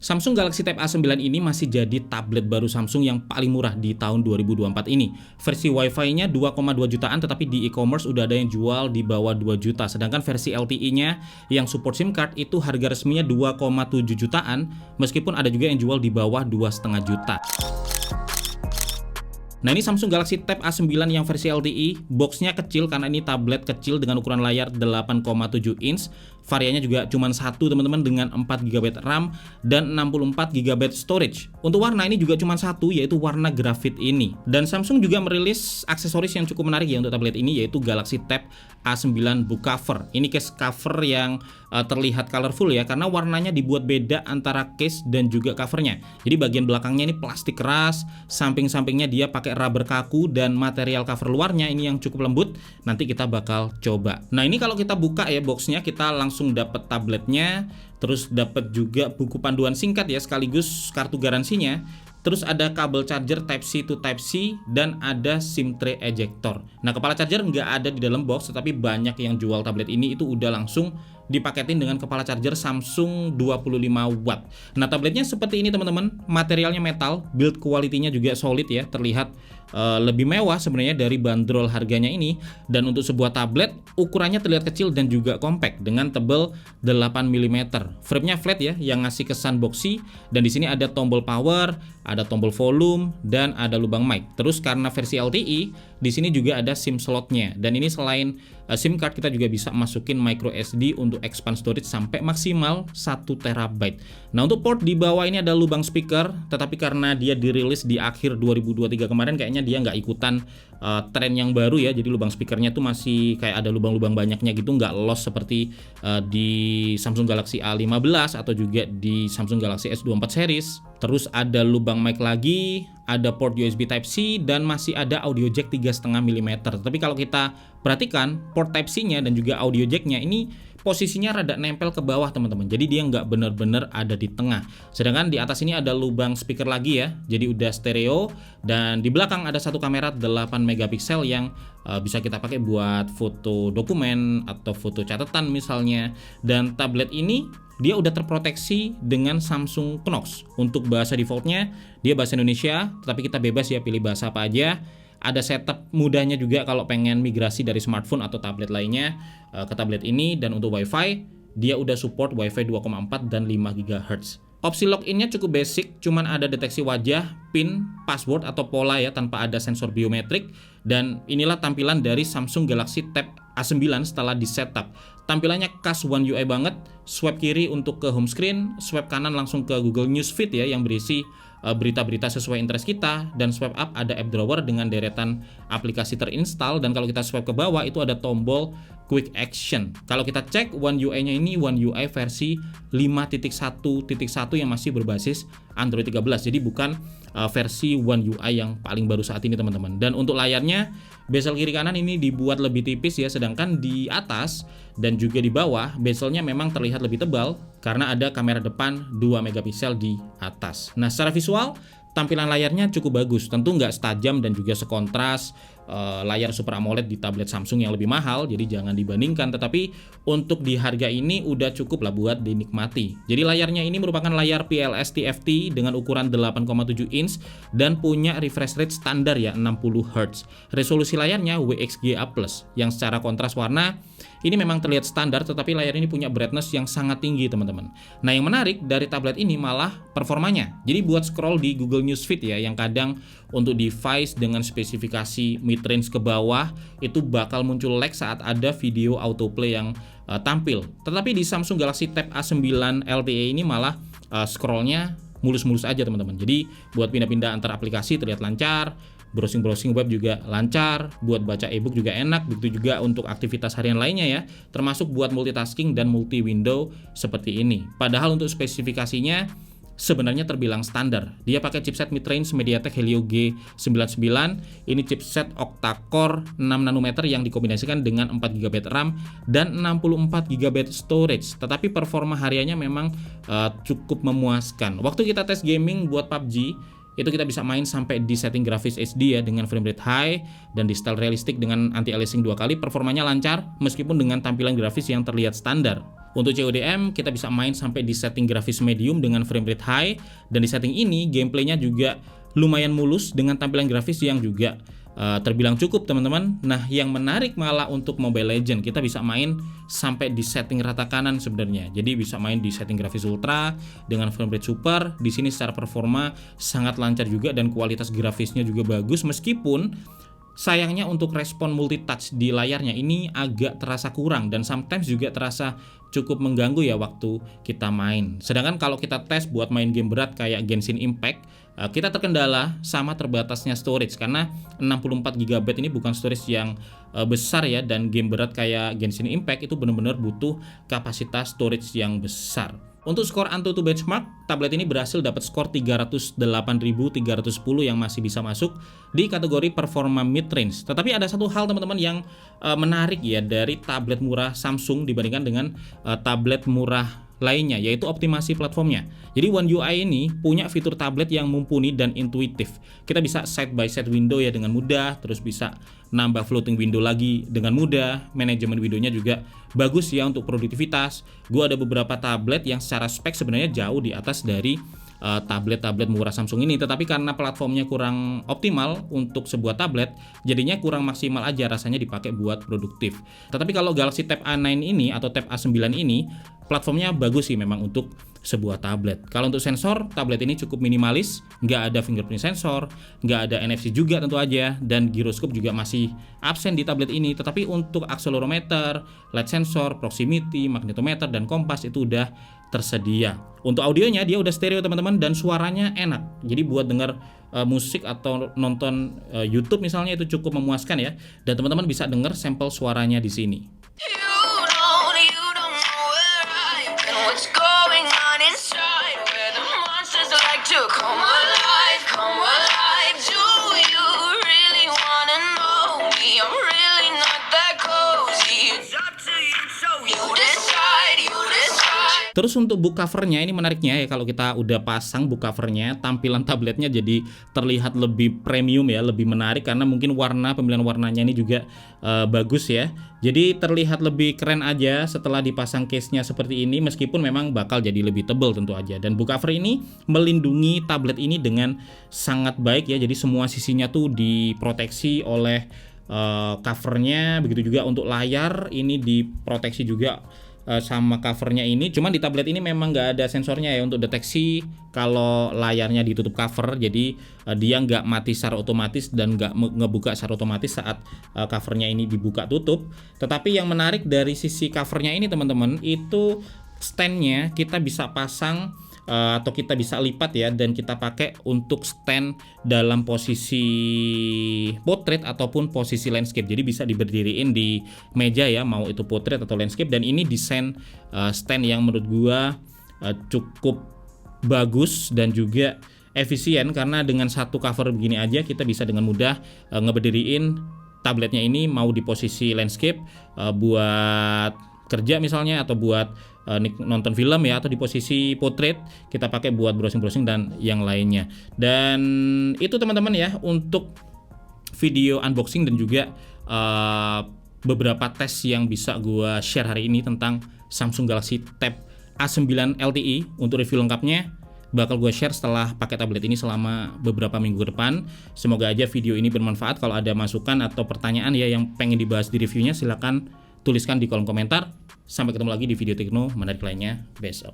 Samsung Galaxy Tab A9 ini masih jadi tablet baru Samsung yang paling murah di tahun 2024 ini. Versi Wi-Fi-nya 2,2 jutaan, tetapi di e-commerce udah ada yang jual di bawah 2 juta. Sedangkan versi LTE-nya yang support SIM card itu harga resminya 2,7 jutaan, meskipun ada juga yang jual di bawah 2,5 juta. Nah, ini Samsung Galaxy Tab A9 yang versi LTE, boxnya kecil karena ini tablet kecil dengan ukuran layar 8,7 inch. Variannya juga cuma satu teman-teman, dengan 4 GB RAM dan 64 GB storage. Untuk warna ini juga cuma satu, yaitu warna grafit ini. Dan Samsung juga merilis aksesoris yang cukup menarik ya untuk tablet ini, yaitu Galaxy Tab A9 book cover. Ini case cover yang terlihat colorful ya, karena warnanya dibuat beda antara case dan juga covernya. Jadi bagian belakangnya ini plastik keras, samping-sampingnya dia pakai rubber kaku, dan material cover luarnya ini yang cukup lembut. Nanti kita bakal coba. Nah, ini kalau kita buka ya boxnya, kita langsung dapat tabletnya, terus dapat juga buku panduan singkat ya, sekaligus kartu garansinya. Terus ada kabel charger Type-C to Type-C dan ada SIM tray ejector. Nah, kepala charger nggak ada di dalam box, tetapi banyak yang jual tablet ini itu udah langsung dipaketin dengan kepala charger Samsung 25 watt. Nah, tabletnya seperti ini teman-teman, materialnya metal, build quality-nya juga solid ya, terlihat lebih mewah sebenarnya dari bandrol harganya ini. Dan untuk sebuah tablet, ukurannya terlihat kecil dan juga compact dengan tebal 8 mm. Frame-nya flat ya, yang ngasih kesan boxy. Dan di sini ada tombol power, ada tombol volume, dan ada lubang mic. Terus karena versi LTE, di sini juga ada SIM slotnya. Dan ini selain SIM card, kita juga bisa masukin micro SD untuk expand storage sampai maksimal 1 TB. Nah, untuk port di bawah ini ada lubang speaker, tetapi karena dia dirilis di akhir 2023 kemarin, kayaknya dia nggak ikutan tren yang baru ya. Jadi lubang speakernya tuh masih kayak ada lubang-lubang banyaknya gitu, nggak loss seperti di Samsung Galaxy A15 atau juga di Samsung Galaxy S24 series. Terus ada lubang mic lagi, ada port USB Type-C, dan masih ada audio jack 3,5 mm. Tapi kalau kita perhatikan, port Type-C-nya dan juga audio jack-nya ini posisinya rada nempel ke bawah teman-teman, jadi dia nggak bener-bener ada di tengah. Sedangkan di atas ini ada lubang speaker lagi ya, jadi udah stereo. Dan di belakang ada satu kamera 8 megapiksel yang bisa kita pakai buat foto dokumen atau foto catatan misalnya. Dan tablet ini dia udah terproteksi dengan Samsung Knox. Untuk bahasa defaultnya dia bahasa Indonesia, tapi kita bebas ya pilih bahasa apa aja. Ada setup mudahnya juga kalau pengen migrasi dari smartphone atau tablet lainnya ke tablet ini. Dan untuk Wi-Fi, dia udah support Wi-Fi 2,4 dan 5 GHz. Opsi login-nya cukup basic, cuman ada deteksi wajah, PIN, password atau pola ya, tanpa ada sensor biometrik. Dan inilah tampilan dari Samsung Galaxy Tab A9 setelah di setup. Tampilannya khas One UI banget. Swipe kiri untuk ke home screen, swipe kanan langsung ke Google News Feed ya, yang berisi berita-berita sesuai interest kita. Dan swipe up ada app drawer dengan deretan aplikasi terinstall. Dan kalau kita swipe ke bawah itu ada tombol quick action. Kalau kita cek One UI-nya ini One UI versi 5.1.1 yang masih berbasis Android 13. Jadi bukan versi One UI yang paling baru saat ini teman-teman. Dan untuk layarnya, bezel kiri kanan ini dibuat lebih tipis ya, sedangkan di atas dan juga di bawah bezelnya memang terlihat lebih tebal karena ada kamera depan 2 megapiksel di atas. Nah, secara visual tampilan layarnya cukup bagus, tentu nggak setajam dan juga sekontras layar Super AMOLED di tablet Samsung yang lebih mahal, jadi jangan dibandingkan. Tetapi untuk di harga ini udah cukup lah buat dinikmati. Jadi layarnya ini merupakan layar PLS TFT dengan ukuran 8,7 inch dan punya refresh rate standar ya 60 Hz. Resolusi layarnya WXGA+, yang secara kontras warna ini memang terlihat standar, tetapi layar ini punya brightness yang sangat tinggi teman-teman. Nah, yang menarik dari tablet ini malah performanya. Jadi buat scroll di Google News Feed ya, yang kadang untuk device dengan spesifikasi mid-range ke bawah itu bakal muncul lag saat ada video autoplay yang tampil. Tetapi di Samsung Galaxy Tab A9 LTE ini malah scrollnya mulus-mulus aja teman-teman. Jadi buat pindah-pindah antar aplikasi terlihat lancar, browsing web juga lancar, buat baca ebook juga enak, begitu juga untuk aktivitas harian lainnya ya, termasuk buat multitasking dan multi window seperti ini. Padahal untuk spesifikasinya sebenarnya terbilang standar. Dia pakai chipset mid-range MediaTek Helio G99. Ini chipset octa-core 6 nanometer yang dikombinasikan dengan 4 GB RAM dan 64 GB storage. Tetapi performa hariannya memang cukup memuaskan. Waktu kita tes gaming buat PUBG, itu kita bisa main sampai di setting grafis HD ya, dengan frame rate high dan di style realistik dengan anti aliasing 2 kali. Performanya lancar meskipun dengan tampilan grafis yang terlihat standar. Untuk CODM kita bisa main sampai di setting grafis medium dengan frame rate high, dan di setting ini gameplaynya juga lumayan mulus dengan tampilan grafis yang juga terbilang cukup teman-teman. Nah, yang menarik malah untuk Mobile Legends kita bisa main sampai di setting rata kanan sebenarnya. Jadi bisa main di setting grafis ultra dengan frame rate super. Di sini secara performa sangat lancar juga dan kualitas grafisnya juga bagus, meskipun sayangnya untuk respon multitouch di layarnya ini agak terasa kurang dan sometimes juga terasa cukup mengganggu ya waktu kita main. Sedangkan kalau kita tes buat main game berat kayak Genshin Impact, kita terkendala sama terbatasnya storage, karena 64 GB ini bukan storage yang besar ya, dan game berat kayak Genshin Impact itu benar-benar butuh kapasitas storage yang besar. Untuk skor AnTuTu benchmark, tablet ini berhasil dapat skor 308.310 yang masih bisa masuk di kategori performa mid-range. Tetapi ada satu hal teman-teman yang menarik ya dari tablet murah Samsung dibandingkan dengan tablet murah lainnya, yaitu optimasi platformnya. Jadi One UI ini punya fitur tablet yang mumpuni dan intuitif. Kita bisa side by side window ya dengan mudah, terus bisa nambah floating window lagi dengan mudah. Manajemen windownya juga bagus ya untuk produktivitas. Gua ada beberapa tablet yang secara spek sebenarnya jauh di atas dari tablet-tablet murah Samsung ini, tetapi karena platformnya kurang optimal untuk sebuah tablet, jadinya kurang maksimal aja rasanya dipakai buat produktif. Tetapi kalau Galaxy Tab A9 ini atau Tab A9 ini, platformnya bagus sih memang untuk sebuah tablet. Kalau untuk sensor, tablet ini cukup minimalis, nggak ada fingerprint sensor, nggak ada NFC juga tentu aja, dan gyroscope juga masih absen di tablet ini. Tetapi untuk accelerometer, light sensor, proximity, magnetometer, dan kompas itu udah tersedia. Untuk audionya dia udah stereo teman-teman, dan suaranya enak. Jadi buat denger musik atau nonton YouTube misalnya itu cukup memuaskan ya. Dan teman-teman bisa denger sampel suaranya di sini. Terus untuk book covernya ini menariknya ya, kalau kita udah pasang book covernya, tampilan tabletnya jadi terlihat lebih premium ya, lebih menarik karena mungkin pemilihan warnanya ini juga bagus ya. Jadi terlihat lebih keren aja setelah dipasang case-nya seperti ini, meskipun memang bakal jadi lebih tebal tentu aja. Dan book cover ini melindungi tablet ini dengan sangat baik ya, jadi semua sisinya tuh diproteksi oleh covernya. Begitu juga untuk layar ini diproteksi juga sama covernya ini. Cuman di tablet ini memang nggak ada sensornya ya untuk deteksi kalau layarnya ditutup cover, jadi dia nggak mati secara otomatis dan nggak ngebuka secara otomatis saat covernya ini dibuka tutup. Tetapi yang menarik dari sisi covernya ini teman-teman, itu standnya kita bisa pasang atau kita bisa lipat ya, dan kita pakai untuk stand dalam posisi portrait ataupun posisi landscape. Jadi bisa diberdiriin di meja ya, mau itu portrait atau landscape. Dan ini desain stand yang menurut gua cukup bagus dan juga efisien, karena dengan satu cover begini aja kita bisa dengan mudah ngeberdiriin tabletnya ini mau di posisi landscape buat kerja misalnya, atau buat nonton film ya, atau di posisi portrait kita pakai buat browsing-browsing dan yang lainnya. Dan itu teman-teman ya untuk video unboxing dan juga beberapa tes yang bisa gua share hari ini tentang Samsung Galaxy Tab A9 LTE. Untuk review lengkapnya bakal gue share setelah pakai tablet ini selama beberapa minggu ke depan. Semoga aja video ini bermanfaat. Kalau ada masukan atau pertanyaan ya yang pengen dibahas di reviewnya, silahkan tuliskan di kolom komentar. Sampai ketemu lagi di video tekno menarik lainnya besok.